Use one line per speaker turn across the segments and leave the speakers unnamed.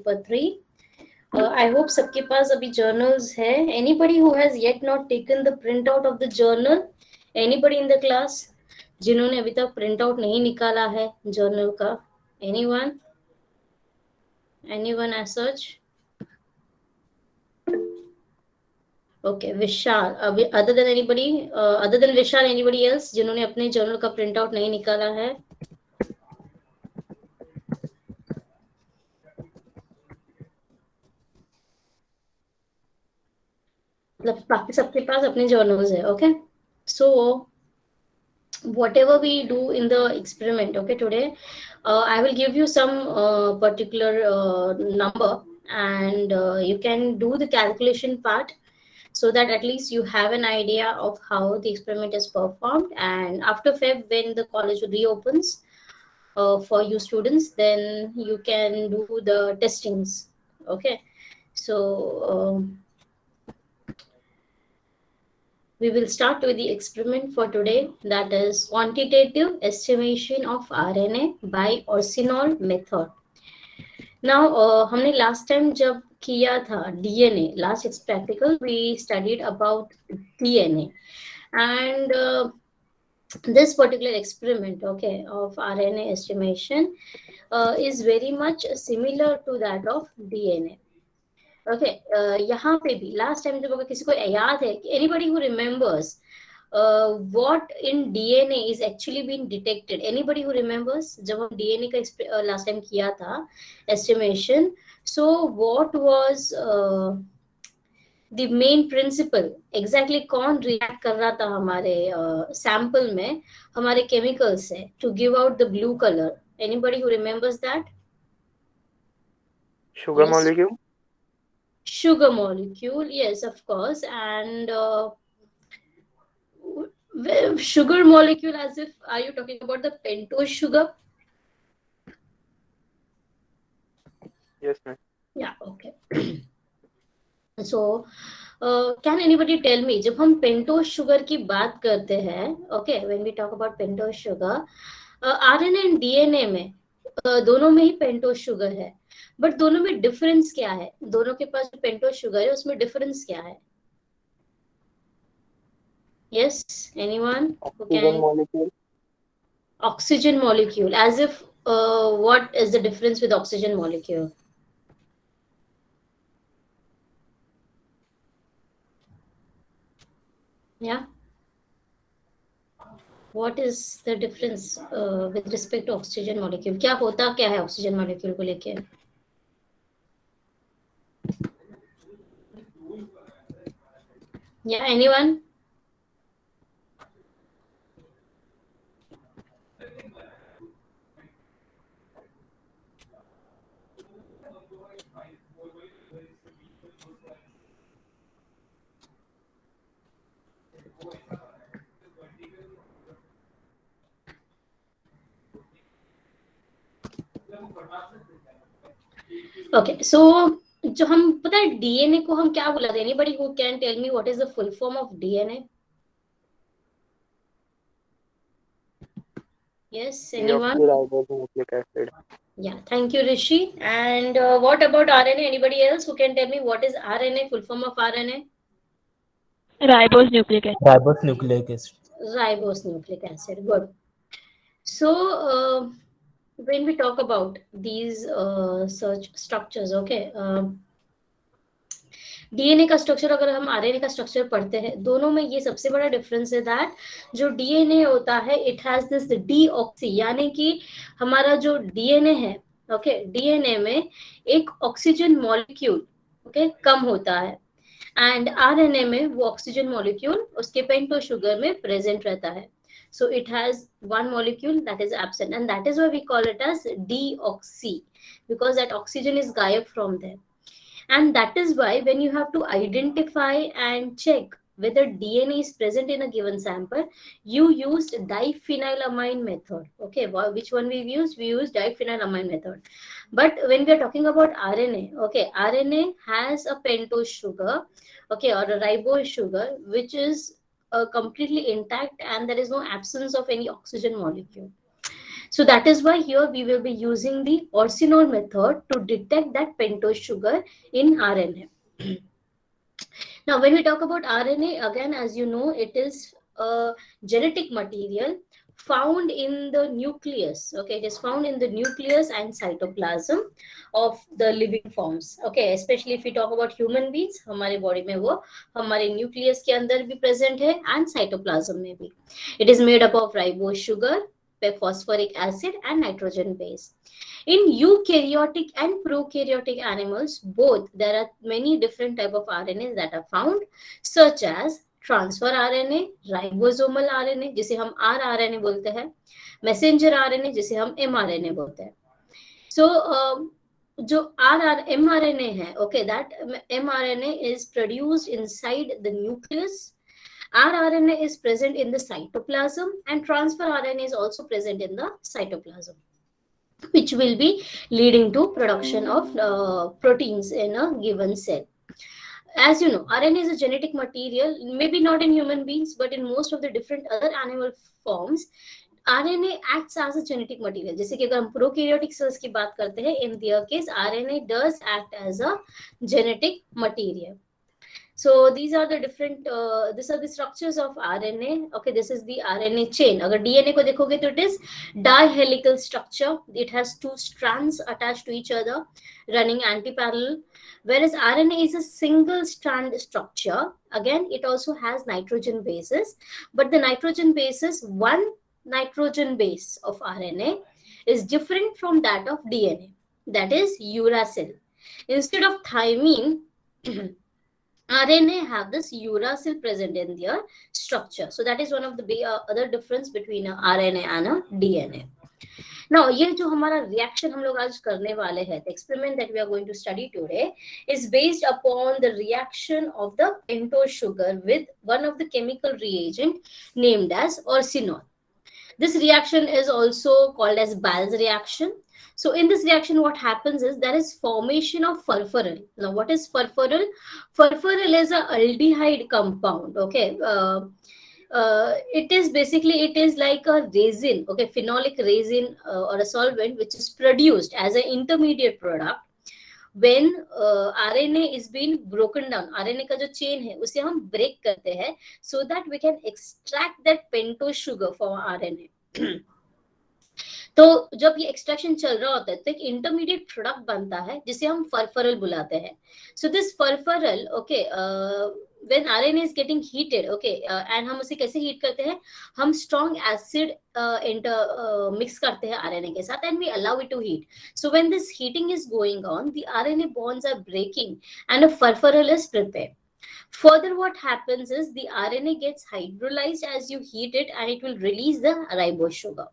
Paper 3. I hope सबके पास अभी journals है. Anybody who has yet not taken the printout of the journal? Anybody in the class जिन्होंने अभी तक printout नहीं निकाला है journal का? Anyone? Anyone as such? Okay, Vishal. Other than anybody, other than Vishal, anybody else जिन्होंने अपने journal का printout नहीं निकाला है? मतलब बाकी सबके पास अपने journals है. Okay, so whatever we do in the experiment, okay, today I will give you some particular number, and you can do the calculation part, so that at least you have an idea of how the experiment is performed. And after Feb, when the college reopens for you students, then you can do the testings. Okay, so we will start with the experiment for today, that is quantitative estimation of RNA by Orsinol method. Now, हमने last time जब किया था DNA, last practical, we studied about DNA, and this particular experiment, okay, of RNA estimation is very much similar to that of DNA. Okay, यहाँ पे भी last time जब अगर किसी को याद है, anybody who remembers what in DNA is actually being detected? Anybody who remembers जब हम DNA का last time किया था estimation, so what was the main principle? Exactly कौन react कर रहा था हमारे sample में हमारे chemicals से to give out the blue color? Anybody who remembers that?
Sugar
Yes.
molecule?
Sugar molecule, yes, of course. And sugar molecule, as if, are you talking about the pentose sugar?
Yes, ma'am.
Yeah, okay. So can anybody tell me, जब हम pentose sugar की बात करते हैं, okay, when we talk about pentose sugar, RNA and DNA में दोनों में ही pentose sugar है, बट दोनों में डिफरेंस क्या है? दोनों के पास जो pentose sugar है उसमें डिफरेंस क्या है? Yes, anyone who
Oxygen
can?
molecule?
Oxygen molecule, as if what is the difference with oxygen molecule? Yeah, what is the difference with respect to oxygen molecule? क्या होता क्या है oxygen molecule को लेके? Yeah, anyone? Okay, so जो हम पता है DNA को हम क्या बुलाते हैं? Anybody who can tell me what is the full form of DNA? Yes, anyone?
Deoxyribonucleic acid.
Yeah, thank you, Rishi. And what about RNA? Anybody else who can tell me what is RNA? Full form of RNA?
Ribose nucleic acid.
Ribose nucleic acid.
Ribose nucleic acid. Good. So when we talk about these such structures, okay, DNA का structure अगर हम RNA का structure पढ़ते हैं, दोनों में ये सबसे बड़ा डिफरेंस है दैट जो डीएनए होता है इट हैज दिस डीऑक्सी, यानी कि हमारा जो डीएनए है, ओके, डीएनए में एक ऑक्सीजन मॉलिक्यूल, ओके, कम होता है, एंड आरएनए में वो ऑक्सीजन मॉलिक्यूल उसके पेंटोज शुगर में प्रेजेंट रहता है. So it has one molecule that is absent, and that is why we call it as deoxy, because that oxygen is gayab from there. And that is why when you have to identify and check whether DNA is present in a given sample, you used diphenylamine method. Okay, which one we used? We used diphenylamine method. But when we are talking about RNA, okay, RNA has a pentose sugar, okay, or a ribose sugar, which is completely intact, and there is no absence of any oxygen molecule. So that is why here we will be using the Orsinol method to detect that pentose sugar in RNA. Now, when we talk about RNA, again, as you know, it is a genetic material found in the nucleus. Okay, it is found in the nucleus and cytoplasm of the living forms. Okay, especially if we talk about human beings, हमारे body में वो हमारे nucleus के अंदर भी present है and cytoplasm में भी. It is made up of ribose sugar, phosphoric acid and nitrogen base. In eukaryotic and prokaryotic animals, both, there are many different type of RNAs that are found, such as transfer RNA, ribosomal RNA जिसे हम rRNA बोलते हैं, messenger RNA जिसे हम mRNA बोलते हैं. सो जो mRNA है, okay, that mRNA is produced inside the nucleus. rRNA is present in the cytoplasm and transfer RNA is also present in the cytoplasm, which will be leading to production of proteins in a given cell. As you know, RNA is a genetic material, maybe not in human beings, but in most of the different other animal forms, RNA acts as a genetic material. जैसे कि अगर हम prokaryotic cells की बात करते हैं, in their case, RNA does act as a genetic material. So these are the different these are the structures of RNA. Okay, this is the RNA chain. अगर DNA को देखोगे तो it is dihelical structure. It has two strands attached to each other running anti-parallel, whereas RNA is a single strand structure. Again, it also has nitrogen bases, but the nitrogen bases, one nitrogen base of RNA is different from that of DNA, that is uracil. Instead of thymine, RNA have this uracil present in their structure. So that is one of the other difference between a RNA and a DNA. Now, ये जो हमारा reaction हम लोग आज करने वाले हैं, the experiment that we are going to study today is based upon the reaction of the pentose sugar with one of the chemical reagent named as orsinol. This reaction is also called as Ball's reaction. So in this reaction, what happens is there is formation of furfural. Now, what is furfural? Furfural is a aldehyde compound. Okay, it is like a resin. Okay, phenolic resin or a solvent which is produced as an intermediate product when RNA is being broken down. RNA का जो chain है उसे हम break करते हैं so that we can extract that pentose sugar from RNA. तो जब ये एक्सट्रैक्शन चल रहा होता है तो एक इंटरमीडिएट प्रोडक्ट बनता है जिसे हम फरफरल बुलाते हैं. So this furfural, okay, when RNA is getting heated, okay, and हम उसे कैसे हीट करते हैं, हम strong acid mix करते हैं RNA के साथ and we allow it to heat. So when this heating is going on, the RNA bonds are breaking and a furfural is prepared. Further, what happens is the RNA gets hydrolyzed as you heat it and it will release the ribose sugar.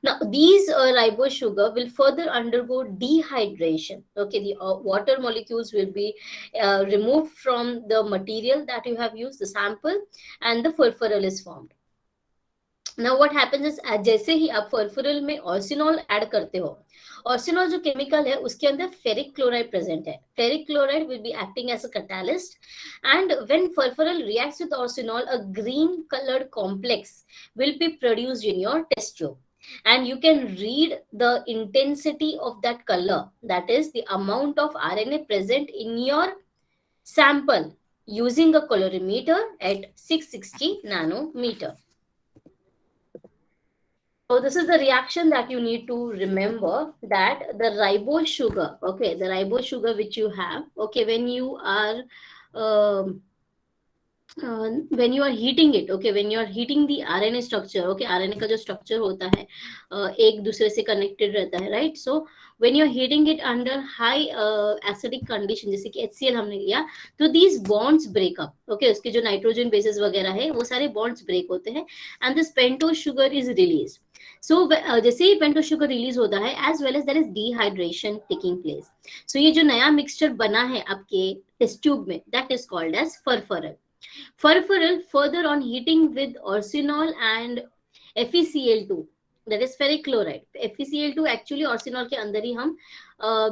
Now, these ribose sugar will further undergo dehydration. Okay, the water molecules will be removed from the material that you have used, the sample, and the furfural is formed. Now, what happens is जैसे ही आप फरफुरल में ऑर्सिनॉल add करते हो, ऑर्सिनॉल जो chemical है उसके अंदर ferric chloride present है. Ferric chloride will be acting as a catalyst, and when furfural reacts with orsinol, a green colored complex will be produced in your test tube. And you can read the intensity of that color, that is the amount of RNA present in your sample, using a colorimeter at 660 nanometer. So this is the reaction that you need to remember, that the ribose sugar, okay, the ribose sugar which you have, okay, when you are heating it, okay, when you are heating the RNA structure, okay, RNA का जो structure होता है एक दूसरे से connected रहता है, right? So when you are heating it under high acidic condition, जैसे कि HCl हमने लिया, तो these bonds break up, okay, उसके जो nitrogen bases वगैरह है वो सारे bonds break होते हैं and this pentose sugar is released. So जैसे ही pentose sugar release होता है, as well as there is dehydration taking place. So ये जो नया mixture बना है आपके test tube में, that is called as furfural. Furfural, further on heating with orsinol and FeCl2, that is ferric chloride. FeCl2 actually arsenol के अंदर ही हम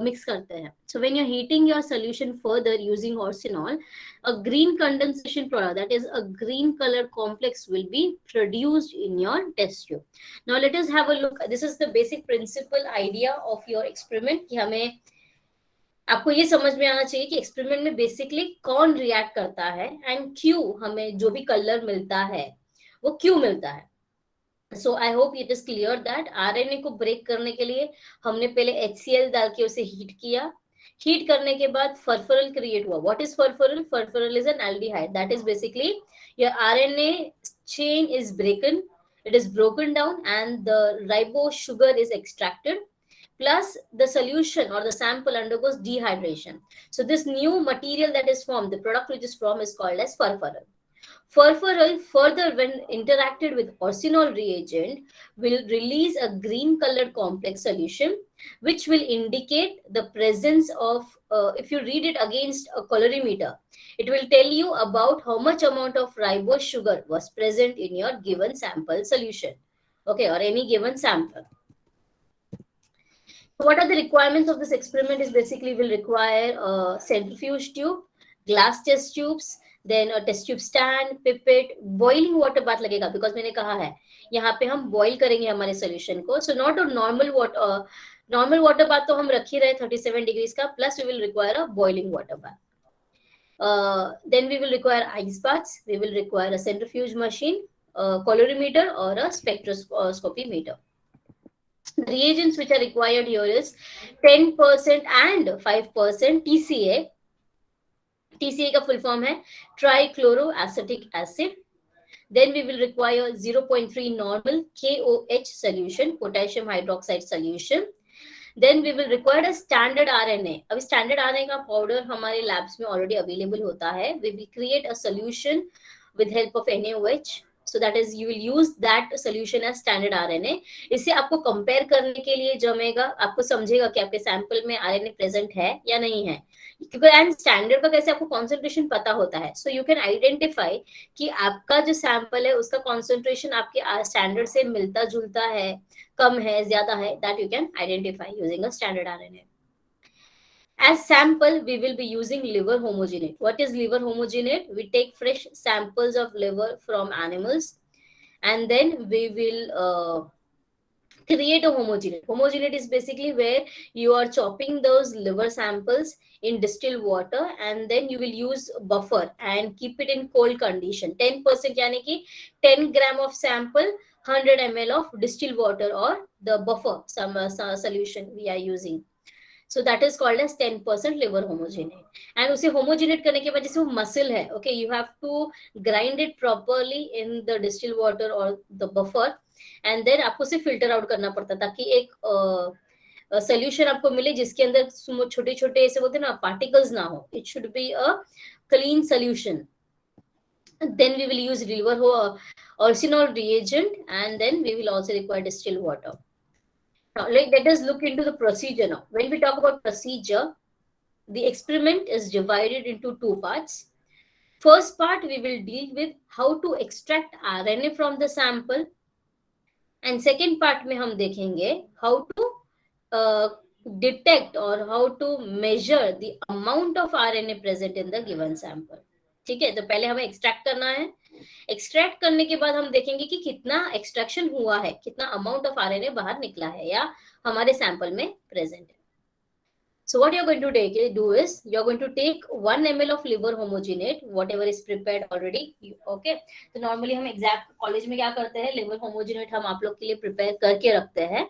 mix करते हैं. So when you're heating your solution further using arsenol, a green condensation product, that is a green color complex, will be produced in your test tube. Now let us have a look. This is the basic principle idea of your experiment कि हमें आपको ये समझ में आना चाहिए कि experiment में बेसिकली कौन रिएक्ट करता है एंड क्यों हमें जो भी कलर मिलता है वो क्यों मिलता है. So I hope it is clear that RNA को ब्रेक करने के लिए हमने पहले HCl डाल के उसे हीट किया. हीट करने के बाद फर्फरल क्रिएट हुआ. What is furfural? Furfural is an aldehyde. That is basically your RNA chain is broken, it is broken down and the ribose sugar is extracted, plus the solution or the sample undergoes dehydration. So this new material that is formed, the product which is formed, is called as furfural. Furfural further, when interacted with arsenol reagent, will release a green colored complex solution which will indicate the presence of, if you read it against a colorimeter, it will tell you about how much amount of ribose sugar was present in your given sample solution, okay, or any given sample. So what are the requirements of this experiment? Is basically will require a centrifuge tube, glass test tubes, then a test tube stand, pipette, boiling water bath लगेगा, because मैंने कहा है यहाँ पे हम boil करेंगे हमारे solution को. So not a normal water bath तो हम रख ही रहे 37 degrees का, plus we will require a boiling water bath. Then we will require ice baths, we will require a centrifuge machine, a colorimeter or a spectroscopy meter. The reagents which are required here is 10% and 5% TCA. TCA का full form है trichloroacetic acid. Then we will require 0.3 normal KOH solution, potassium hydroxide solution. Then we will require a standard RNA. अभी standard RNA का powder हमारे labs में already available होता है. We will create a solution with help of NaOH. So that is, you will use that solution as standard RNA. इससे आपको compare करने के लिए जमेगा, आपको समझेगा कि आपके sample में RNA present है या नहीं है. क्योंकि and standard का कैसे आपको concentration पता होता है. So you can identify कि आपका जो sample है उसका concentration आपके standard से मिलता जुलता है, कम है, ज्यादा है. That you can identify using a standard RNA. As sample, we will be using liver homogenate. What is liver homogenate? We take fresh samples of liver from animals and then we will create a homogenate. Homogenate is basically where you are chopping those liver samples in distilled water and then you will use buffer and keep it in cold condition. 10% यानी कि 10 gram of sample, 100 ml of distilled water or the buffer solution we are using. So that is called as 10% liver homogenate. And उसे homogenate करने के बाद जैसे वो muscle है, okay, you have to grind it properly in the distilled water or the buffer, and then आपको उसे filter out करना पड़ता ताकि एक solution आपको मिले जिसके अंदर छोटे छोटे ऐसे बोलते हैं ना particles ना हो. It should be a clean solution. Then we will use liver arsenol reagent and then we will also require distilled water. Now, let us look into the procedure now. When we talk about procedure, the experiment is divided into two parts. First part, we will deal with how to extract RNA from the sample. And second part में हम देखेंगे how to detect or how to measure the amount of RNA present in the given sample. ठीक है, तो पहले हमें extract करना है. एक्सट्रैक्ट करने के बाद हम देखेंगे कि कितना एक्सट्रैक्शन हुआ है, कितना अमाउंट ऑफ आरएनए बाहर निकला है या हमारे सैंपल में प्रेजेंट है. So what you're going to do is you're going to take 1 ml of liver homogenate, whatever is prepared already. Okay, तो नॉर्मली हम एग्जैक्ट कॉलेज में क्या करते हैं, लिवर होमोजेनेट हम आप लोग के लिए प्रिपेयर करके रखते हैं.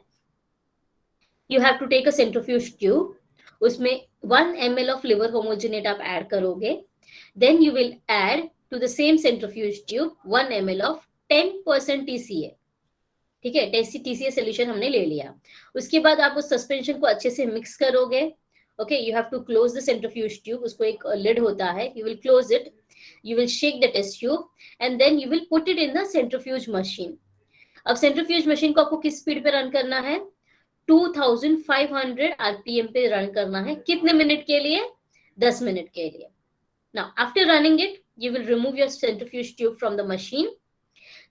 You have to take a centrifuge tube, उसमें 1 ml of liver homogenate आप ऐड करोगे. Then you will add to the same centrifuge tube 1 ml of 10% TCA. ठीक है, TCA solution हमने ले लिया. उसके बाद आप उस सस्पेंशन को अच्छे से मिक्स करोगे. Okay, you have to close the centrifuge tube. उसको एक lid होता है. You will close it. You will shake the test tube and then you will put it in the centrifuge machine. अब centrifuge machine को आपको किस speed पे run करना है? 2500 RPM पे रन करना है. कितने मिनट के लिए? 10 मिनट के लिए. Now, after running it, you will remove your centrifuge tube from the machine.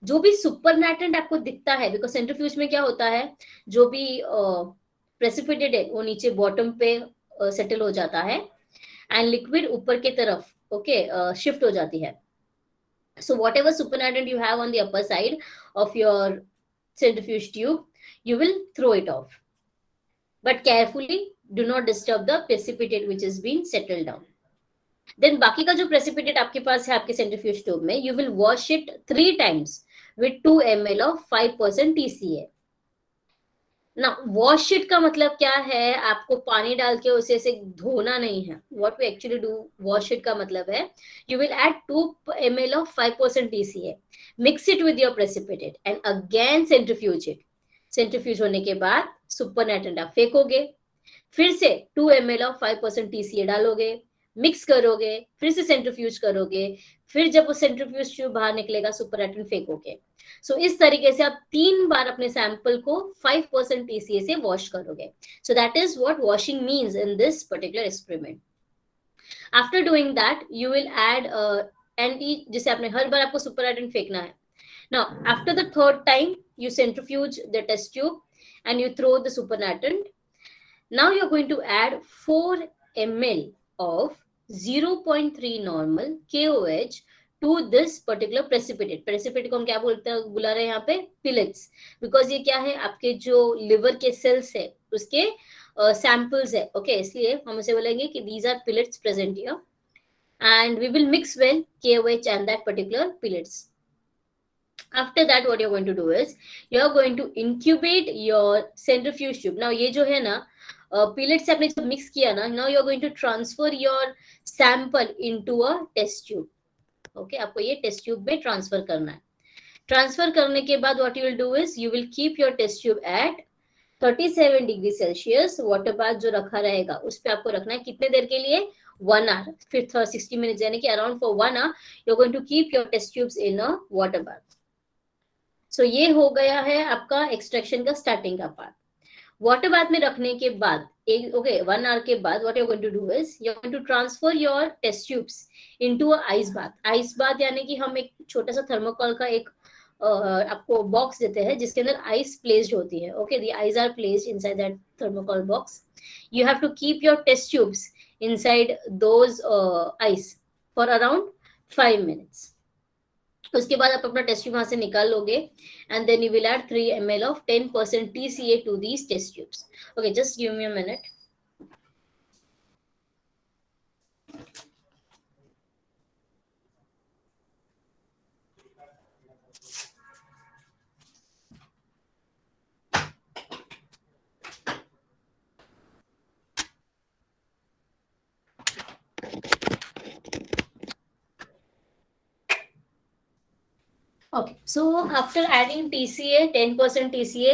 जो भी सुपरनेटेंट आपको दिखता है, बिकॉज सेंट्रीफ्यूज में क्या होता है, जो भी प्रेसिपिटेट है वो नीचे बॉटम पे सेटल हो जाता है एंड लिक्विड ऊपर के तरफ शिफ्ट हो जाती है. So whatever supernatant you have on the upper side of your centrifuge tube, you will throw it off. But carefully do not disturb the precipitate which has been settled down. Then बाकी का जो precipitate आपके पास है आपके centrifuge tube में, you will wash it 3 times with 2 ml of 5% TCA. ना wash it का मतलब क्या है, आपको पानी डाल के उसे ऐसे धोना नहीं है. What we actually do, wash it का मतलब है you will add 2 ml of 5% TCA, mix it with your precipitate and again centrifuge it. Centrifuge होने के बाद सुपरनेटेंट आप फेंकोगे, फिर से 2 ml ऑफ 5% TCA डालोगे, मिक्स करोगे, फिर से सेंट्रीफ्यूज करोगे, फिर जब वो सेंट्रीफ्यूज ट्यूब बाहर निकलेगा सुपरनेटेंट फेंकोगे. सो इस तरीके से आप 3 बार अपने सैंपल को 5% TCA से वॉश करोगे. So that is what washing means in this particular experiment. After doing that you will add anti, जिसे आपने हर बार आपको सुपरनेटेंट फेंकना है. Now after the third time you centrifuge the test tube and you throw the supernatant. Now you're going to add 4 ml of 0.3 normal KOH to this particular precipitate. Precipitate को हम क्या बुला रहे हैं यहाँ पे, pellets, because ये क्या है आपके जो liver के cells है उसके samples है. Okay, इसलिए हम उसे बोलेंगे कि these are pellets present here and we will mix well KOH and that particular pellets. After that what you're going to do is you're going to incubate your centrifuge tube. Now ये जो है ना pellets आपने जब mix किया ना, now you're going to transfer your sample into a test tube. Okay, आपको ये test tube में transfer करना है. Transfer करने के बाद what you will do is you will keep your test tube at 37 degree Celsius. water bath जो रखा रहेगा उस पे आपको रखना है कितने देर के लिए, 1 hour. फिर 60 minutes यानी कि around for 1 hour you're going to keep your test tubes in a water bath. सो ये हो गया है आपका एक्सट्रैक्शन का स्टार्टिंग का पार्ट. वाटर बाथ में रखने के बाद 1 आवर के बाद what you are going to do is you are going to transfer your test tubes into a ice bath. Ice bath यानी कि हम एक छोटा सा थर्मोकोल का एक आपको बॉक्स देते हैं जिसके अंदर आइस प्लेस्ड होती है. Okay, the ice are placed inside that thermocol box. You have to keep your test tubes inside those ice for around 5 minutes. उसके बाद आप अपना टेस्ट ट्यूब वहां से निकाल लोगे and then you will add 3 ml of 10% TCA to these test tubes. Okay, just give me a minute. Okay, so after adding TCA, 10% TCA,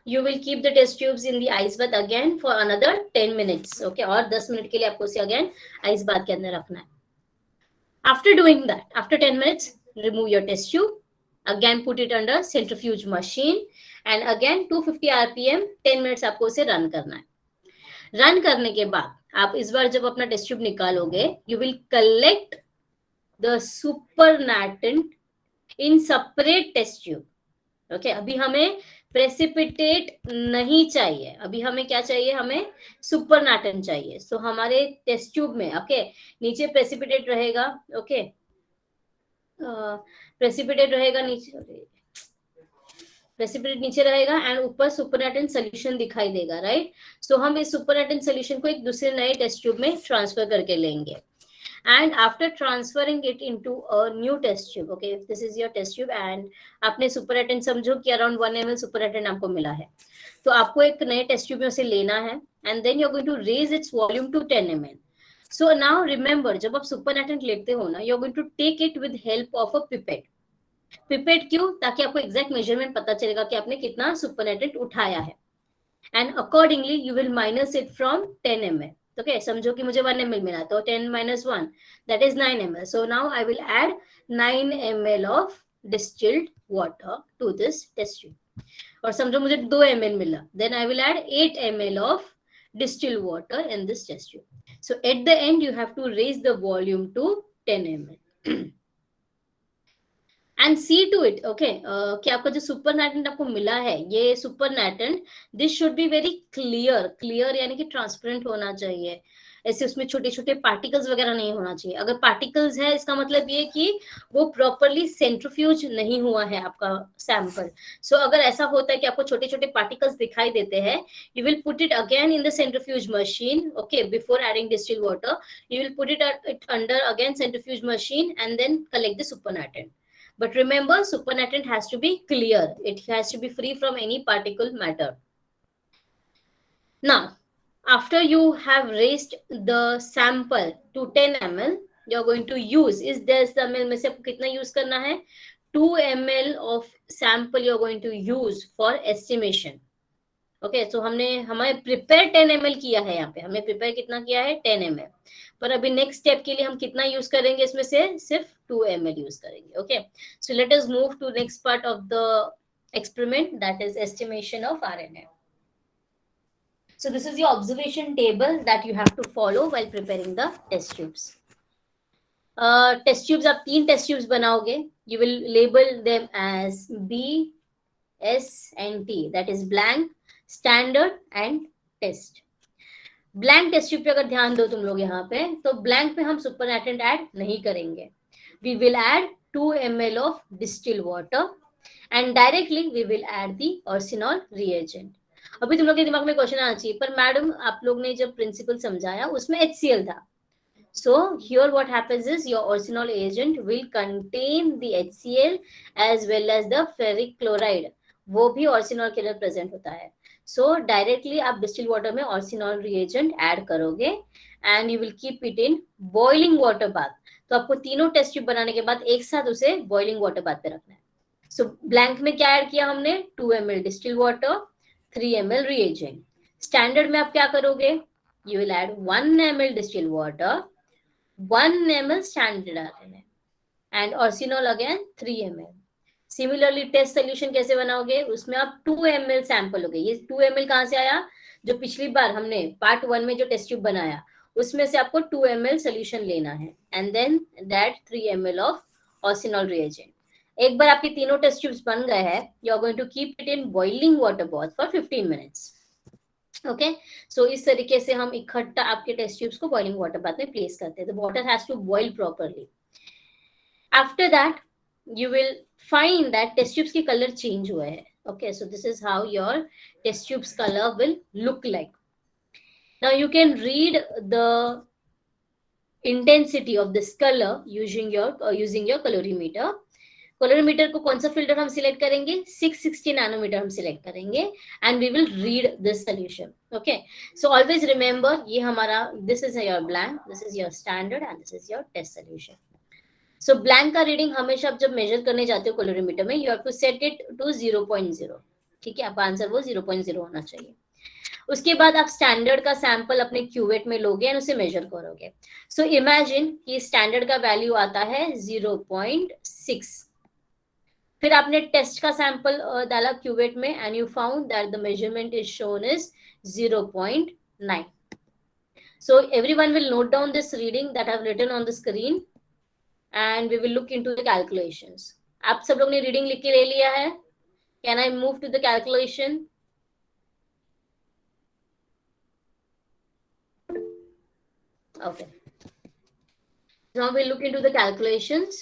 you will keep the test tubes in the ice bath again for another 10 minutes. Okay, और 10 minute के लिए आपको उसे again ice bath के अंदर रखना है. After doing that, after 10 minutes, remove your test tube. Again put it under centrifuge machine and again 250 RPM 10 minutes आपको उसे रन करना है. रन करने के बाद आप इस बार जब अपना टेस्ट ट्यूब निकालोगे, you will collect the supernatant इन सेपरेट टेस्ट ट्यूब. ओके, अभी हमें प्रेसिपिटेट नहीं चाहिए, अभी हमें क्या चाहिए, हमें सुपरनेटेंट चाहिए. सो हमारे टेस्ट ट्यूब में नीचे प्रेसिपिटेट रहेगा. ओके, प्रेसिपिटेट रहेगा नीचे, प्रेसिपिटेट नीचे रहेगा एंड ऊपर सुपरनेटेंट सोल्यूशन दिखाई देगा. राइट, सो हम इस सुपरनेटेंट सोल्यूशन को एक दूसरे नए टेस्ट ट्यूब में ट्रांसफर करके लेंगे. And after transferring it into a new test tube, okay, if this is your test tube and आपने सुपरनेटेंट समझो कि अराउंड 1 ml सुपरनेटेंट आपको मिला है, तो आपको एक नए टेस्ट ट्यूब में उसे लेना है and then you're going to raise its volume to 10 ml. So now remember, जब आप सुपरनेटेंट लेते हो ना, you're going to take it with help of a pipette. Pipette क्यों, ताकि आपको एग्जैक्ट मेजरमेंट पता चलेगा कि आपने कितना सुपरनेटेंट उठाया है and accordingly you will minus it from 10 ml. Okay, समझो कि मुझे 1 ml मिला, तो 10 minus 1 that is 9 ml. So now I will add 9 ml of distilled water to this test tube. और समझो मुझे 2 ml मिला, then I will add 8 ml of distilled water in this test tube. So at the end you have to raise the volume to 10 ml. And see to it okay कि आपका जो supernatant आपको मिला है, ये supernatant, this should be very clear, clear यानी कि transparent होना चाहिए, ऐसे उसमें छोटे छोटे पार्टिकल्स वगैरह नहीं होना चाहिए। अगर पार्टिकल्स है इसका मतलब ये कि वो प्रॉपरली सेंट्रीफ्यूज नहीं हुआ है आपका सैंपल। सो अगर ऐसा होता है कि आपको छोटे छोटे पार्टिकल्स दिखाई देते हैं, you will put it again in the centrifuge machine, okay, before adding distilled water. You will put it under again centrifuge machine and then collect the supernatant. But remember, supernatant has to be clear, it has to be free from any particle matter. Now after you have raised the sample to 10 ml, you are going to use, इस 10 ml में से आपको कितना use करना है, 2 ml of sample you are going to use for estimation. Okay so हमने हमारे prepare 10 ml किया है, यहाँ पे हमने प्रिपेयर कितना किया है 10 ml, पर अभी नेक्स्ट स्टेप के लिए हम कितना यूज करेंगे, इसमें से सिर्फ 2 ml यूज करेंगे। Okay so let us move to next part of the experiment, that is estimation of RNA. So this is the observation table that you have to follow while preparing the test tubes. Test tubes आप 3 test tubes बनाओगे, you will label them as B, S and T, that is blank, standard and test. Blank test tube पे अगर ध्यान दो तुम लोग यहाँ पे, तो ब्लैंक पे हम सुपरनेटेंट ऐड नहीं करेंगे, we will add 2 ml of distill water and directly we will add the orcinol reagent. अभी तुम लोग के दिमाग में क्वेश्चन आना चाहिए, पर मैडम आप लोग ने जब प्रिंसिपल समझाया उसमें HCl था, so here what happens is your orsinol agent will contain the HCl as well as the ferric chloride, वो भी ऑर्सिनॉल के अंदर प्रेजेंट होता है। सो डायरेक्टली आप डिस्टिल वाटर में ऑर्सिनॉल रिएजेंट ऐड करोगे and you will keep it in boiling water bath. तो आपको तीनों टेस्ट ट्यूब बनाने के बाद एक साथ उसे बॉइलिंग वाटर बाथ पे रखना है। सो ब्लैंक में क्या ऐड किया हमने, 2 ml distill water, 3 ml reagent. Standard में आप क्या करोगे, you will add 1 ml distill water, 1 ml standard RNA and orcinol again 3 ml। Similarly test solution कैसे बनाओगे, उसमें आप 2 ml सैंपल हो गए, ये 2 ml कहां से आया, जो पिछली बार हमने पार्ट 1 में जो टेस्ट ट्यूब बनाया उसमें से आपको 2 ml सोल्यूशन लेना है and then that 3 ml of orcinol reagent. एक बार आपके तीनों टेस्ट ट्यूब्स बन गए हैं, you are going to keep it in boiling water bath for 15 minutes. Okay so इस तरीके से हम इकट्ठा आपके टेस्ट ट्यूब्स को बॉइलिंग वाटर बाथ में प्लेस करते हैं। The water has to boil properly. After that you will find that test tubes की color change हुआ है। Okay, so this is how your test tubes color will look like. Now you can read the intensity of this color using your colorimeter. colorimeter को कौन सा filter हम select करेंगे, 660 nanometre हम select करेंगे and we will read this solution. Okay so always remember, ये हमारा, this is your blank, this is your standard and this is your test solution. So blank का रीडिंग हमेशा आप जब मेजर करने जाते हो कोलोरीमीटर में, you have to set it to 0.0। ठीक है, आपका आंसर वो 0.0 होना चाहिए। उसके बाद आप स्टैंडर्ड का सैंपल अपने क्यूवेट में लोगे एंड उसे मेजर करोगे। सो इमेजिन कि स्टैंडर्ड का वैल्यू आता है 0.6, फिर आपने टेस्ट का सैंपल डाला क्यूवेट में and you found that the measurement is shown is 0.9। So everyone will note down this reading that I have written on the screen and we will look into the calculations. आप सब लोग ने reading लिख के ले लिया है? Can I move to the calculation? Okay. Now we'll look into the calculations.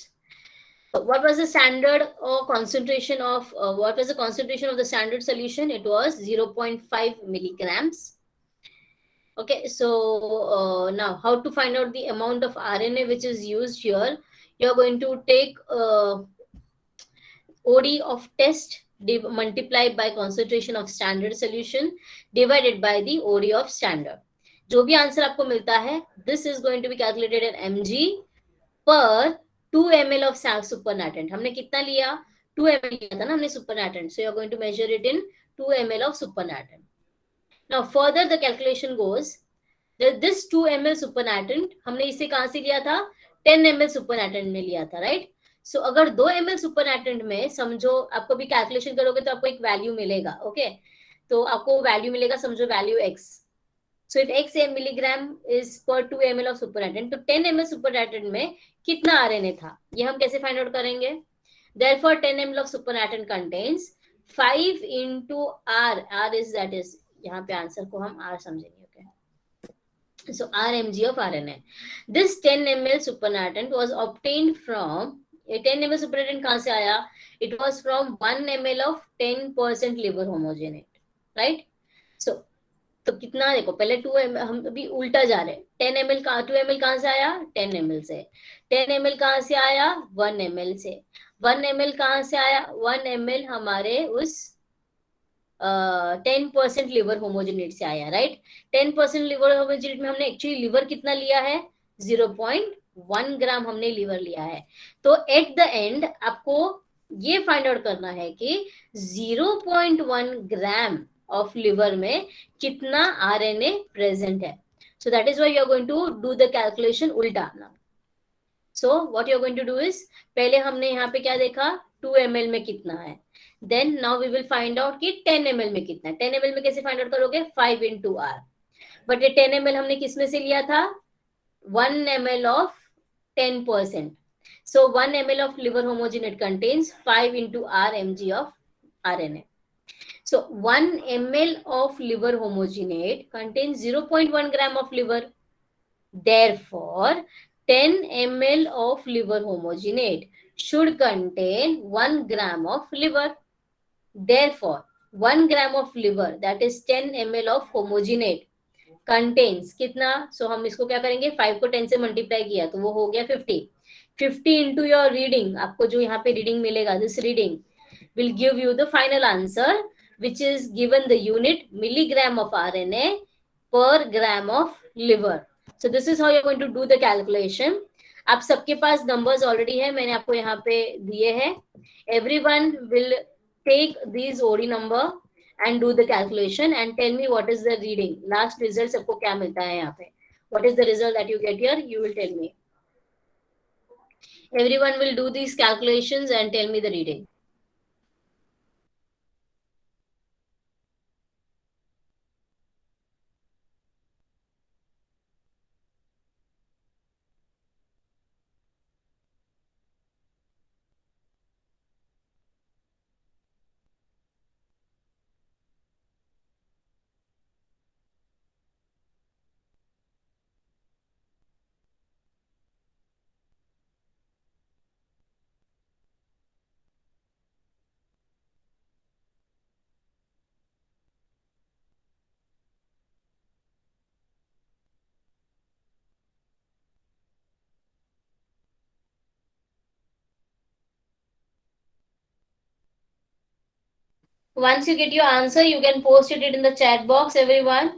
What was the standard or concentration of what was the concentration of the standard solution? It was 0.5 milligrams. Okay, so now how to find out the amount of RNA which is used here? You're going to take OD of test multiplied by concentration of standard solution divided by the OD of standard. जो भी answer आपको मिलता है, this is going to be calculated in mg per 2 ml of supernatant. हमने कितना लिया, 2 ml लिया था ना हमने supernatant, so you're going to measure it in 2 ml of supernatant. Now further the calculation goes that this 2 ml supernatant हमने इसे कहां से लिया था, 10 ml सुपरनेटेंट में लिया था, राइट। सो अगर 2 ml सुपरनेटेंट में समझो आपको भी कैलकुलेशन करोगे तो आपको एक वैल्यू मिलेगा। ओके तो आपको वैल्यू मिलेगा, समझो value x। So if x milligram is पर 2 ml ऑफ सुपरनेटेंट, तो 10 ml सुपरनेटेंट में कितना आरएनए था, ये हम कैसे फाइंड आउट करेंगे। Therefore 10 ml of supernatant contains 5 into R is, that is, यहाँ पे आंसर को हम R समझेंगे. Okay, so RmG of RNA. This 10 ml supernatant was obtained from, ये 10 ml supernatant कहाँ से आया? It was from 1 ml of 10% liver homogenate, right? So तो कितना, देखो पहले 2 ml, हम अभी उल्टा जा रहे हैं. 10 ml का 2 ml कहाँ से आया? 10 ml से. 10 ml कहाँ से आया? 1 ml से. 1 ml कहाँ से आया? 1 ml हमारे उस 10% लिवर होमोजेनेट से आया, राइट. 10% लिवर होमोजेनेट में हमने एक्चुअली लिवर कितना लिया है? 0.1 ग्राम हमने लिवर लिया है. तो एट द एंड आपको ये फाइंड आउट करना है कि 0.1 ग्राम ऑफ लिवर में कितना आरएनए प्रेजेंट है. So that is why you are going to do the calculation उल्टा. So what you are going to do is, पहले हमने यहाँ पे क्या देखा? 2 ml में कितना है. Then now we will find out कि 10 ml में कितना है. 10 ml में कैसे फाइंड आउट करोगे? 5 into R. बट ये 10 ml हमने किस में से लिया था? 1 ml of 10%. So 1 ml of liver homogenate contains 5 into R mg of RNA. So 1 ml of liver homogenate contains 0.1 gram of liver. Therefore 10 ml of liver homogenate should contain 1 gram of liver. Therefore 1 gram of liver, that is 10 ml of homogenate, contains कितना? सो हम इसको क्या करेंगे? 5 को 10 से multiply किया तो वो हो गया 50. 50 इंटू योर रीडिंग, आपको जो यहाँ पे रीडिंग मिलेगा, this reading will give you the final answer, which is given the unit milligram of RNA per gram of liver. So this is how you're going to do the calculation. आप सबके पास numbers already है, मैंने आपको यहाँ पे दिए हैं. Everyone will take these OD number and do the calculation and tell me what is the reading. Last result सबको क्या मिलता है यहाँ पे? What is the result that you get here? You will tell me. Everyone will do these calculations and tell me the reading. Once you get your answer, you can post it in the chat box, everyone.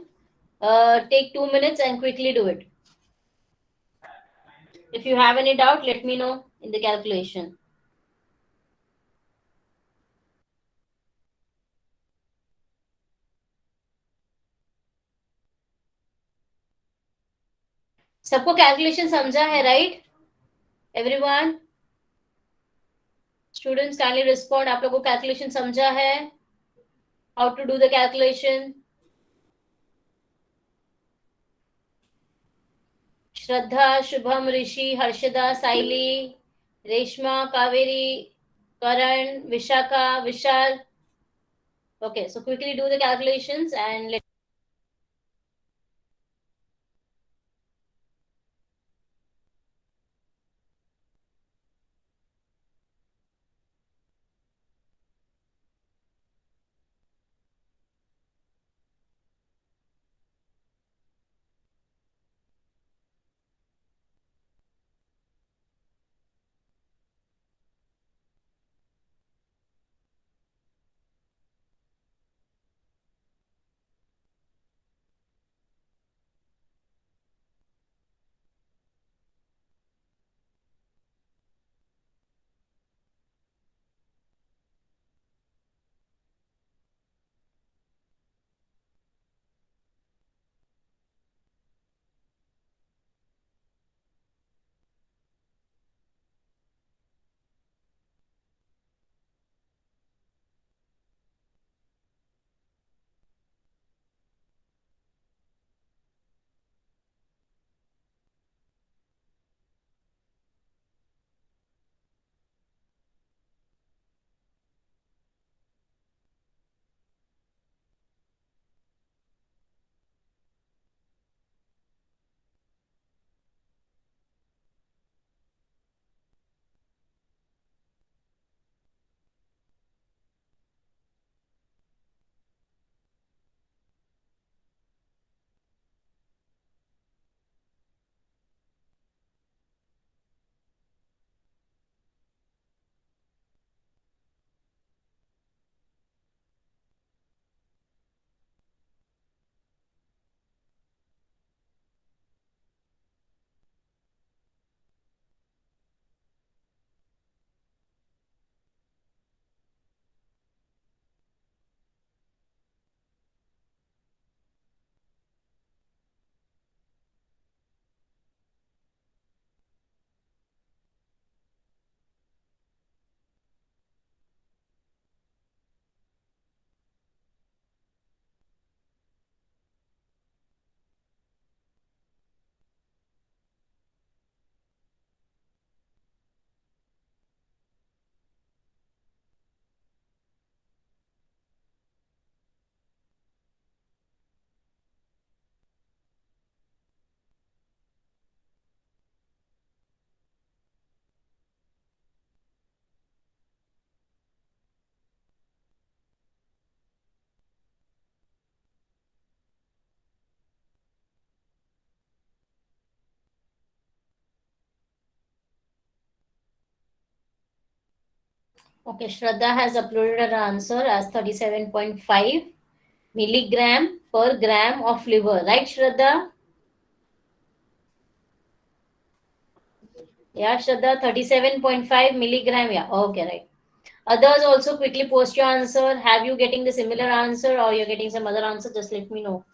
Take 2 minutes and quickly do it. If you have any doubt, let me know in the calculation. सबको calculation समझा है, right? Everyone, students kindly respond. आप लोगों को calculation समझा है? How to do the calculation? Shraddha, Shubham, Rishi, Harshada, Saili, Reshma, Kaveri, Karan, Vishakha, Vishal. Okay, so quickly do the calculations and let Okay, Shraddha has uploaded her answer as 37.5 milligram per gram of liver. Right, Shraddha? Yeah, Shraddha, 37.5 milligram. Yeah, okay, right. Others also quickly post your answer. Have you getting the similar answer or you're getting some other answer? Just let me know.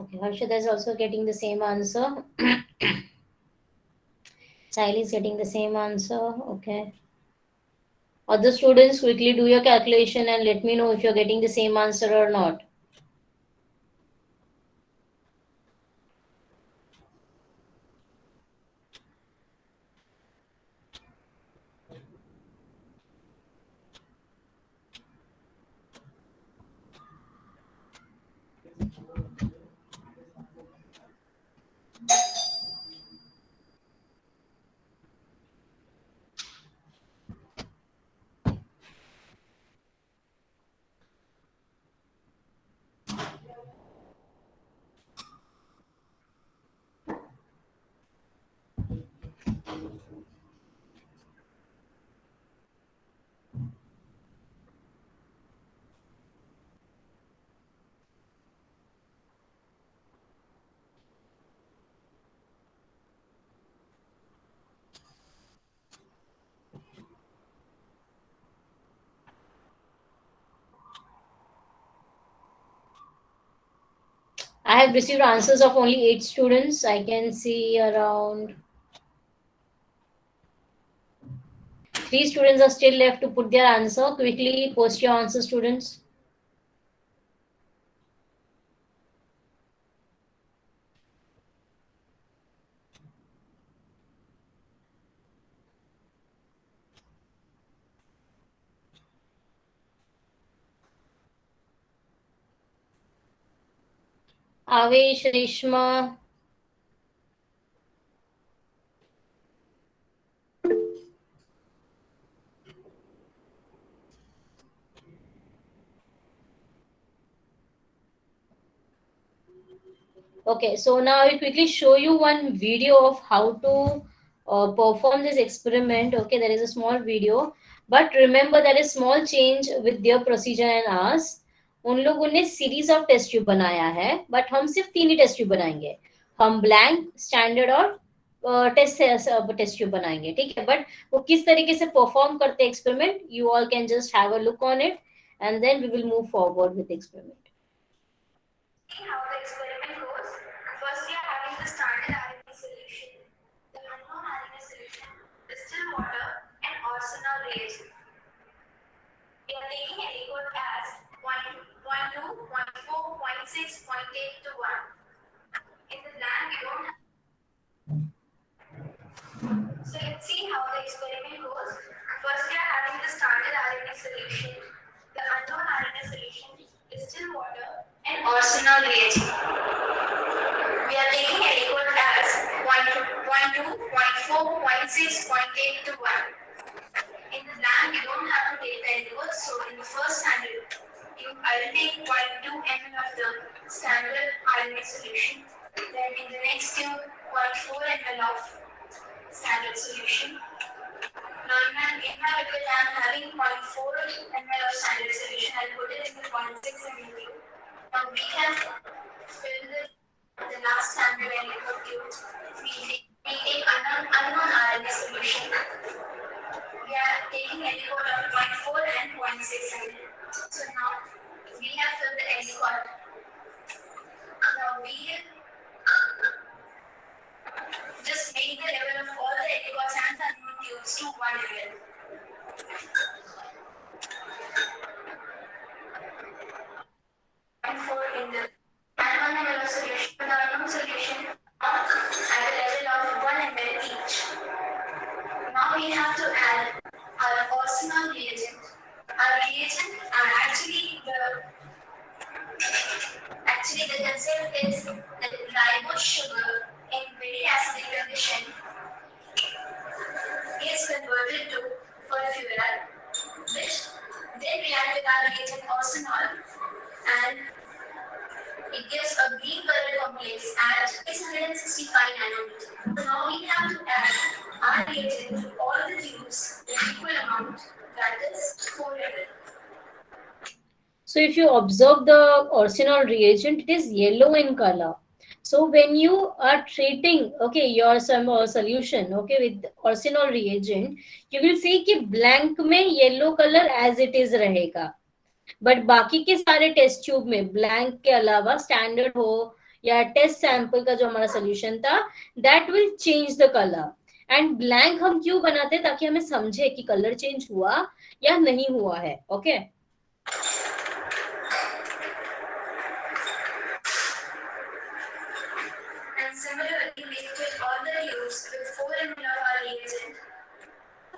Okay, Harshada is also getting the same answer. Sally is getting the same answer. Okay. Other students, quickly do your calculation and let me know if you're getting the same answer or not. I have received answers of only 8 students. I can see around 3 students are still left to put their answer. Quickly post your answer, students. Avesh, Rishma. Okay, so now I will quickly show you one video of how to perform this experiment. Okay, there is a small video, but remember there is small change with their procedure and ours. उन लोगों ने series of test tube बनाया है but हम सिर्फ 3 ही test tube बनाएंगे हम blank standard और टेस्ट ट्यूब बनाएंगे ठीक है बट वो किस तरीके से परफॉर्म करते हैं experiment you all can just have a look on it and then we will move forward with experiment how the experiment goes. First, we are having the standard RNA solution, the unknown RNA solution, distilled water, and arsenal reagent. We are taking a liquid as 0.2, 0.4, 0.6, 0.8 to 1. In the blank, we don't have. So let's see how the experiment goes. First, we are having the standard RNA solution, the unknown RNA solution, distilled water, and arsenal reagent. We are taking a liquid as 0.2, 0.4, 0.6, 0.8 to 1. In the blank, you don't have to take the liquid, so in the first standard, I will take 0.2 ml of the standard RNA solution. Then in the next tube, 0.4 ml of standard solution. Now in my liquid, I am having 0.4 ml of standard solution. I'll put it in the 0.6 ml tube. Now we can fill the last standard and liquid tube. We take unknown RNA solution. We are taking a liquid of 0.4 and 0.6 600. So now we have filled the Endicott. Now we just make the level of all the Endicotts and unknown tubes to 1 ml. And for in the and 1 ml of solution, the unknown solution at a level of 1 ml each. Now we have to add our Arsenal reagent. Our reagent are actually the concept is that ribose sugar in very acidic condition is converted to furfural, which then react with our reagent arsenal and it gives a green color complex at 665 nanometer. Now we have to add our reagent to all the tubes in equal amount, that is 4 ml. So if you observe the arsenal reagent, it is yellow in color. So when you are treating, okay, your solution, okay, with arsenal reagent, you will see कि blank में yellow color as it is रहेगा. But बाकी के सारे test tube में blank के अलावा standard हो या टेस्ट सैंपल का जो हमारा सॉल्यूशन था, that will change the color. And blank हम क्यों बनाते हैं ताकि हमें समझे कि कलर चेंज हुआ या नहीं हुआ है, okay? Similarly, we fill all the tubes with 4 ml of our reagent.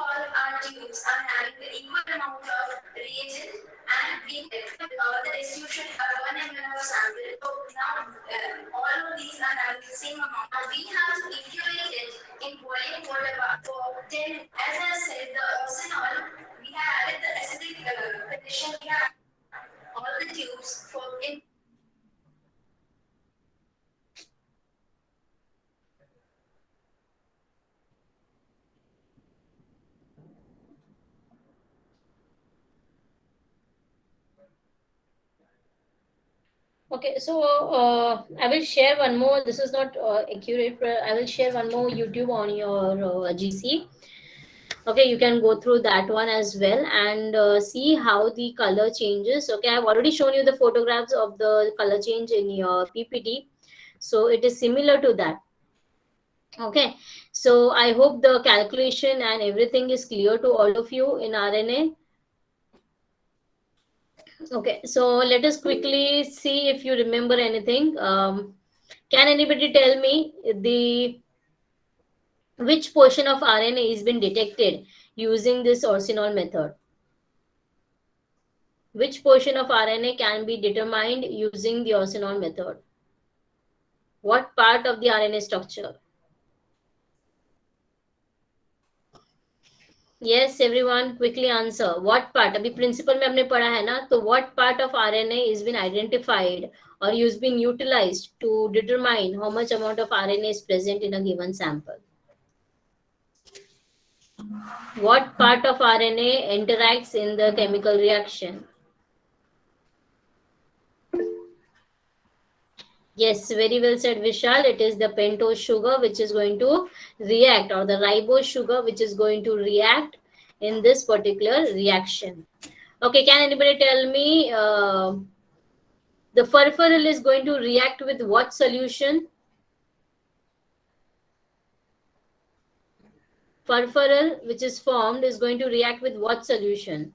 All our tubes are having the equal amount of reagent and we fill the distribution of 1 ml of sample. So now all of these are having the same amount. Now we have to incubate it in boiling water for 10. As I said, the arsenal, we have added the acidic condition. We have all the tubes for in. Okay, so I will share one more. This is not accurate, but I will share one more YouTube on your GC. Okay, you can go through that one as well and see how the color changes. Okay, I've already shown you the photographs of the color change in your PPT. So it is similar to that. Okay, so I hope the calculation and everything is clear to all of you in RNA. Okay, so let us quickly see if you remember anything. Can anybody tell me which portion of RNA has been detected using this arsenal method? Which portion of RNA can be determined using the arsenal method? What part of the RNA structure? Yes, everyone, quickly answer. What part? अभी principle में हमने पढ़ा है ना, तो what part of RNA is been identified or is being utilized to determine how much amount of RNA is present in a given sample? What part of RNA interacts in the chemical reaction? Yes, very well said, Vishal. It is the pentose sugar which is going to react, or the ribose sugar which is going to react in this particular reaction. Okay, can anybody tell me the furfural is going to react with what solution? Furfural which is formed is going to react with what solution?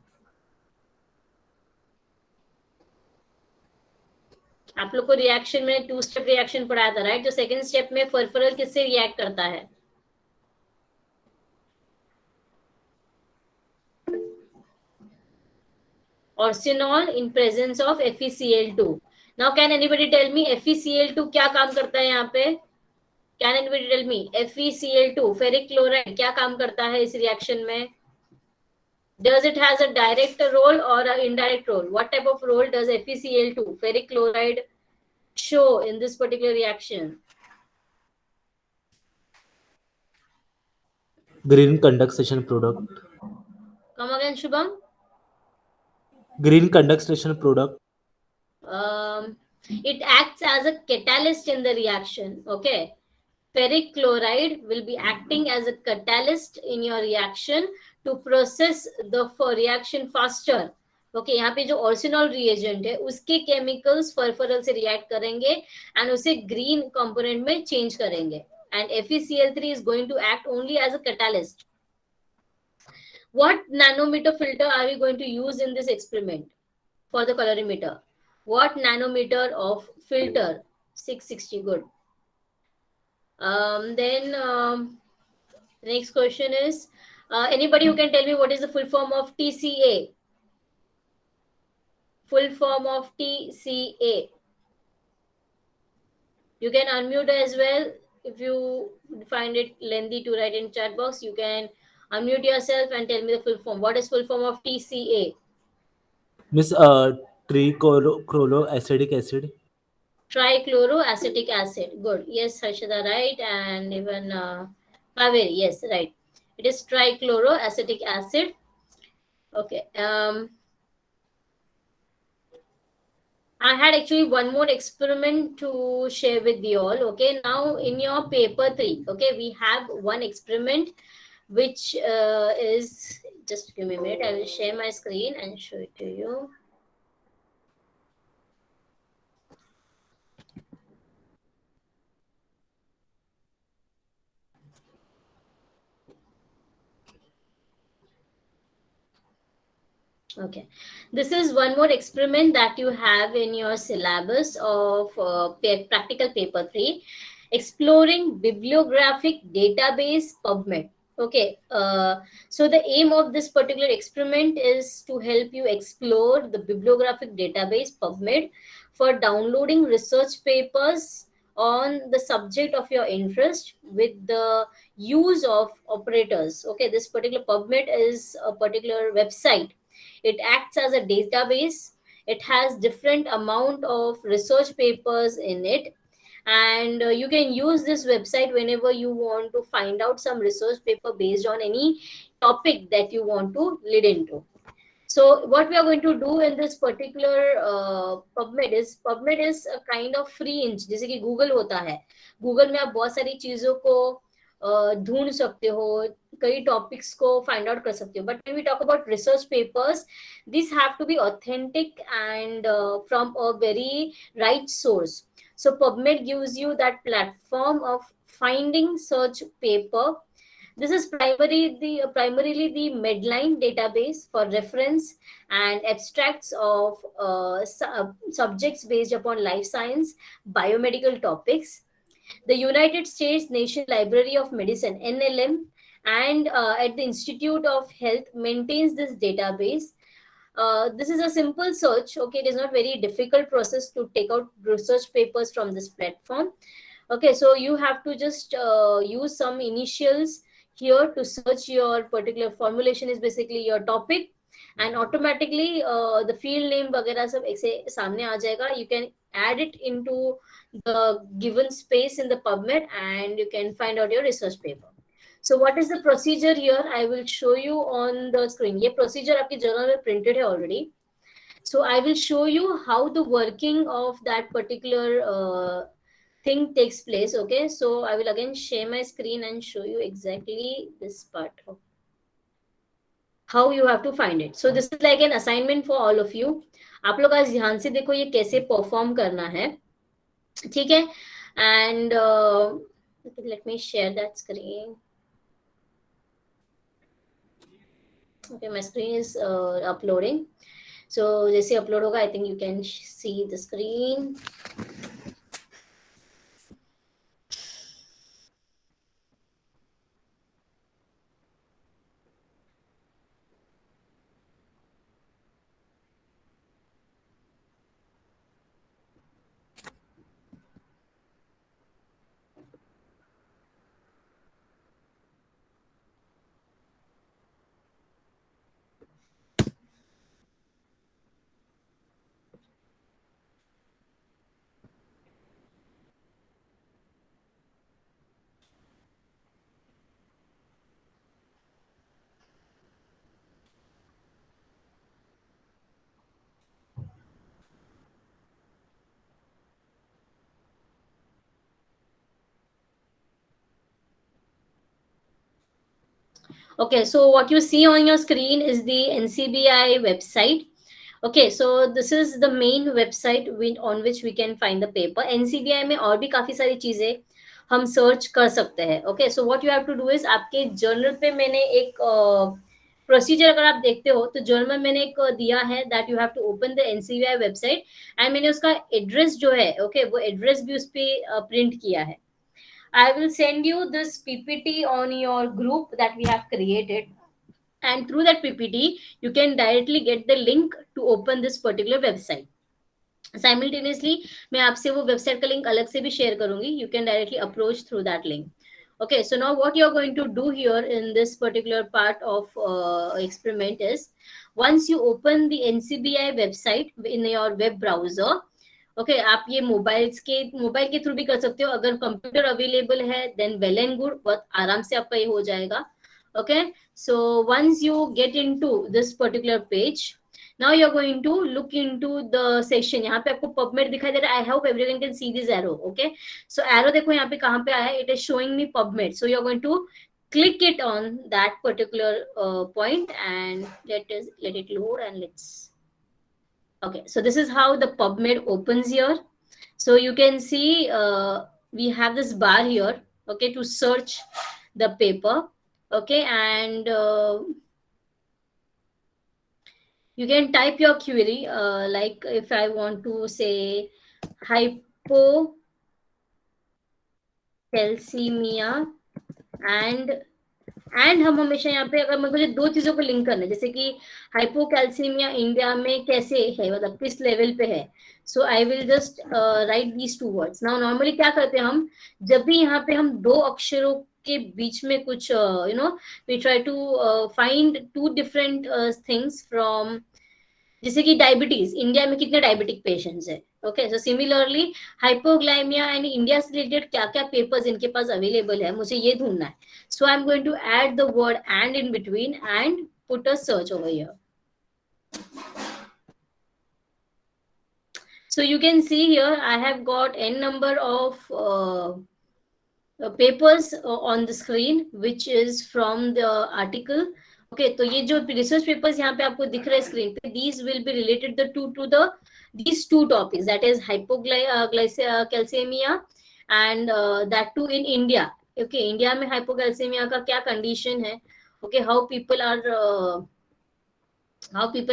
आप लोग को reaction में 2 step reaction पढ़ाया था, right? तो second step में फर्फरल किससे react करता है? Arsenal in presence of FeCl2. Now can anybody tell me FeCl2 क्या काम करता है यहाँ पे? Can anybody tell me FeCl2 ferric chloride क्या काम करता है इस रिएक्शन में? Does it has a direct role or an indirect role? What type of role does FeCl2 ferric chloride show in this particular reaction?
Green condensation product.
Come again, Shubham.
Green condensation product.
It acts as a catalyst in the reaction. Okay. Ferric chloride will be acting as a catalyst in your reaction to process the reaction faster, okay यहाँ पे जो ऑर्सिनॉल reagent है उसके chemicals फरफरल से react करेंगे and उसे green component में change करेंगे and FeCl3 is going to act only as a catalyst. What nanometer filter are we going to use in this experiment for the colorimeter? What nanometer of filter? 660, good. Then next question is anybody who can tell me what is the full form of TCA? Full form of TCA. You can unmute as well. If you find it lengthy to write in chat box, you can unmute yourself and tell me the full form. What is full form of TCA?
Miss, trichloroacidic acid.
Trichloroacetic acid. Good. Yes, Harshada, right. And even Kaveri, yes, right. It is trichloroacetic acid. Okay. I had actually one more experiment to share with you all. Okay, now in your paper 3, okay, we have one experiment which is, just give me a minute, I will share my screen and show it to you. Okay, this is one more experiment that you have in your syllabus of practical paper 3, exploring bibliographic database PubMed. Okay, so the aim of this particular experiment is to help you explore the bibliographic database PubMed for downloading research papers on the subject of your interest with the use of operators. Okay, this particular PubMed is a particular website. It acts as a database. It has different amount of research papers in it, and you can use this website whenever you want to find out some research paper based on any topic that you want to lead into. So what we are going to do in this particular PubMed is a kind of free inch, जैसे कि Google होता है. Google में आप बहुत सारी चीजों को ढूंढ सकते हो, कई टॉपिक्स को फाइंड आउट कर सकते हो. But when we talk about research papers, this have to be authentic and from a very right source. So PubMed gives you that platform of finding search paper. This is primarily the Medline database for reference and abstracts of subjects based upon life science, biomedical topics. The United States National Library of Medicine (NLM) and at the Institute of Health maintains this database. This is a simple search. Okay, it is not very difficult process to take out research papers from this platform. Okay, so you have to just use some initials here to search your particular formulation is basically your topic, and automatically the field name वगैरह सब ऐसे सामने आ जाएगा. You can add it into the given space in the PubMed and you can find out your research paper. So what is the procedure here? I will show you on the screen. ये procedure आपके journal में printed है already. So I will show you how the working of that particular thing takes place. Okay, so I will again share my screen and show you exactly this part of how you have to find it. So this is like an assignment for all of you. आप लोग आज ध्यान से देखो ये कैसे perform करना है, ठीक है? And let me share that screen. Okay, my screen is uploading. So जैसे upload होगा, I think you can see the screen. Okay, so what you see on your screen is the NCBI website. Okay, so this is the main website on which we can find the paper. NCBI में और भी काफी सारी चीजें हम search कर सकते हैं. Okay, so what you have to do is आपके जर्नल पे मैंने एक प्रोसीजर अगर आप देखते हो तो जर्नल में मैंने एक दिया है that you have to open the NCBI website and मैंने उसका एड्रेस जो है वो एड्रेस भी उस पर प्रिंट किया है. I will send you this PPT on your group that we have created, and through that PPT you can directly get the link to open this particular website. Simultaneously मैं आपसे वो website का link अलग से भी share करूंगी. You can directly approach through that link. Okay, so now what you're going to do here in this particular part of experiment is, once you open the NCBI website in your web browser, okay आप ये mobile के through भी कर सकते हो. अगर computer available है then well and good, बहुत आराम से आपका ये हो जाएगा. Okay, so once you get into this particular page, now you're going to look into the section. यहाँ पे आपको PubMed दिखाई दे रहा है. I hope everyone can see this arrow. Okay, so arrow देखो यहाँ पे कहाँ पे आया है. It is showing me PubMed. So you're going to click it on that particular point and let it load and let's. Okay, so this is how the PubMed opens here. So you can see we have this bar here, okay, to search the paper. Okay, and you can type your query, like if I want to say hypocalcemia and हम हमेशा यहाँ पे अगर मुझे दो चीजों को link करना है, जैसे कि हाइपोकैल्सीमिया इंडिया में कैसे है, मतलब किस लेवल पे है. So I will just write these two words. Now normally क्या करते हैं हम, जब भी यहाँ पे हम दो अक्षरों के बीच में कुछ we try to find two different things from, जैसे कि डायबिटीज, इंडिया में कितने डायबिटिक पेशेंट्स है. Okay, so similarly hypoglycemia and India से रिलेटेड क्या क्या पेपर्स इनके पास अवेलेबल है, मुझे ये ढूंढना है. So I am going to add the word and in between and put a search over here. So you can see here I have got n number of papers on the screen which is from the article. Okay, तो ये जो research papers यहाँ पे आपको दिख रहे हैं screen पे, these will be related to the these two topics, that is hypoglycemia and that too in India. Okay, India में hypoglycemia का क्या कंडीशन है. Okay, how people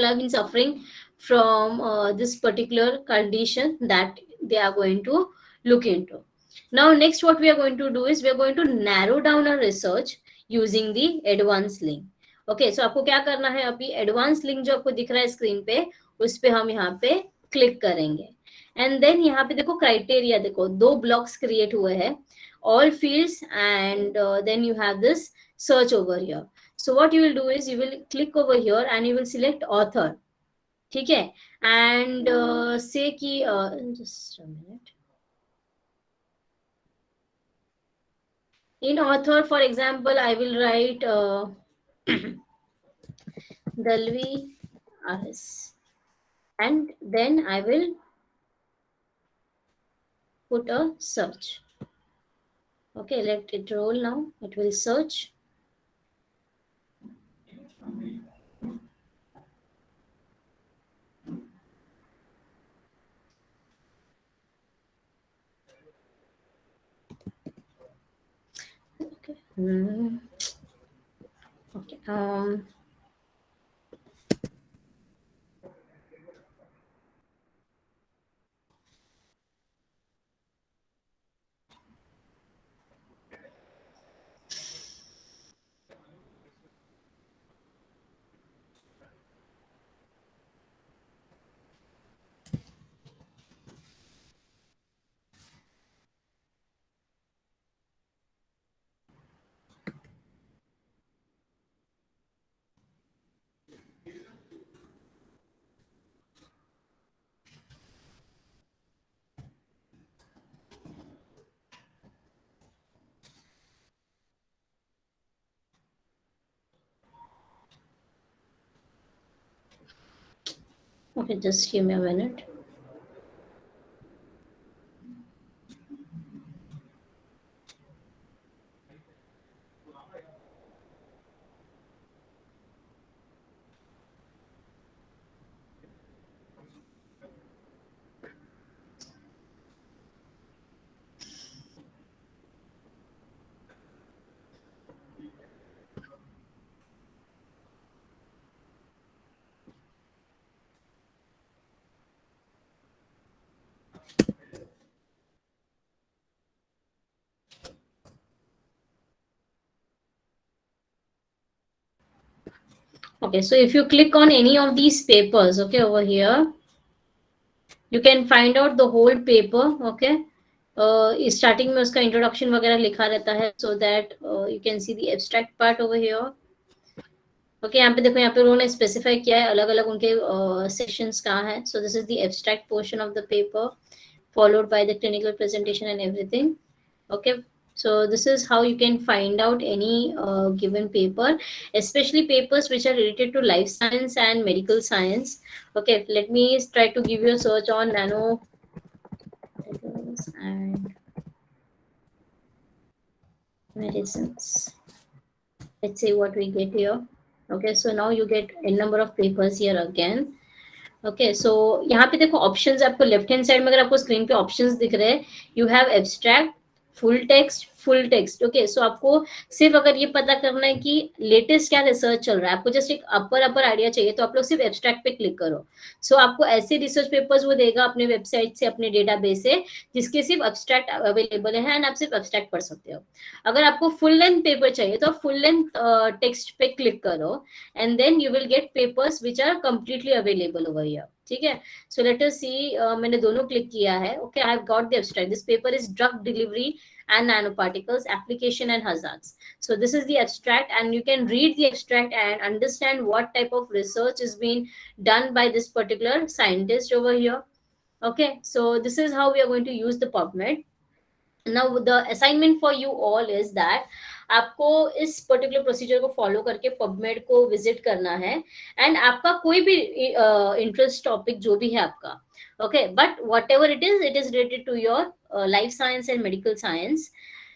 have been suffering from this particular condition that they are going to look into. Now next what we are going to do is we are going to narrow down our research using the advanced link. Okay, so आपको क्या करना है, अभी advance link जो आपको दिख रहा है स्क्रीन पे उस पे हम यहाँ पे क्लिक करेंगे. एंड देन यहाँ पे देखो क्राइटेरिया, देखो दो ब्लॉक्स क्रिएट हुए हैं, all fields and then you have this search over here. So what you will do is you will click over here and you will select author. ठीक है, and say कि just a minute. In author, for example, I will write Dalvi RS, and then I will put a search. Okay, let it roll now. It will search. Okay. Okay. Okay, just give me a minute. Okay, so if you click on any of these papers, okay, over here, you can find out the whole paper, okay. Starting में उसका introduction वगैरह लिखा रहता है, so that you can see the abstract part over here. Okay, यहाँ पे देखो, यहाँ पे उन्होंने specify किया है अलग अलग उनके sections कहाँ है. So this is the abstract portion of the paper, followed by the clinical presentation and everything. Okay, so this is how you can find out any given paper, especially papers which are related to life science and medical science. Okay, let me try to give you a search on nano and medicines. Let's see what we get here. Okay, so now you get a number of papers here again. Okay, so यहाँ पे देखो options, आपको left hand side में अगर आपको screen पे options दिख रहे हैं, you have abstract, full text. Okay, so आपको सिर्फ अगर ये पता करना है कि लेटेस्ट क्या रिसर्च चल रहा है, आपको जस्ट एक अपर आइडिया चाहिए, तो आप लोग सिर्फ एब्स्ट्रैक्ट पे क्लिक करो. सो आपको ऐसे रिसर्च पेपर्स वो देगा अपने वेबसाइट से, अपने डेटाबेस से, जिसके सिर्फ एब्स्ट्रैक्ट अवेलेबल है एंड आप सिर्फ एब्स्ट्रैक्ट पढ़ सकते हो. अगर आपको फुल लेंथ पेपर चाहिए तो आप फुल लेंथ टेक्स्ट पे क्लिक करो, and then you will get papers which are completely available over here. ठीक है, सो लेट अस सी. मैंने दोनों क्लिक किया है. Okay, I have got the abstract. This paper is drug delivery and nanoparticles, application and hazards. So this is the abstract, and you can read the abstract and understand what type of research is being done by this particular scientist over here. Okay, so this is how we are going to use the PubMed. Now the assignment for you all is that आपको इस particular procedure को follow करके PubMed को visit करना है, and आपका कोई भी इंटरेस्ट टॉपिक जो भी है आपका, okay, but whatever it is related to your life science and medical science.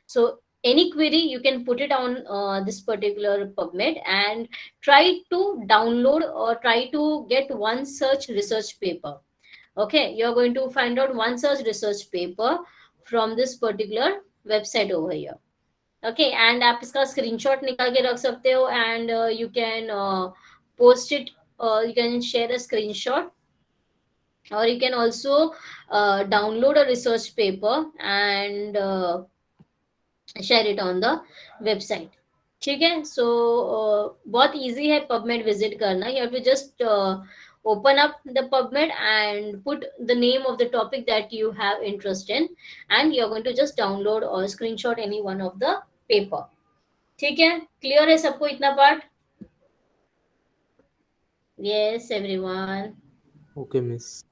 So any query you can put it on this particular PubMed and try to download or try to get one search research paper. Okay, you're going to find out one search research paper from this particular website over here. Okay, and आप इसका screenshot निकाल के रख सकते हो, and you can post it, you can share a screenshot, or you can also download a research paper and share it on the website. ठीक है, so बहुत easy है PubMed visit करना. You have to just open up the PubMed and put the name of the topic that you have interest in, and you're going to just download or screenshot any one of the paper. ठीक है, clear है सबको इतना part? Yes, everyone.
Okay, miss.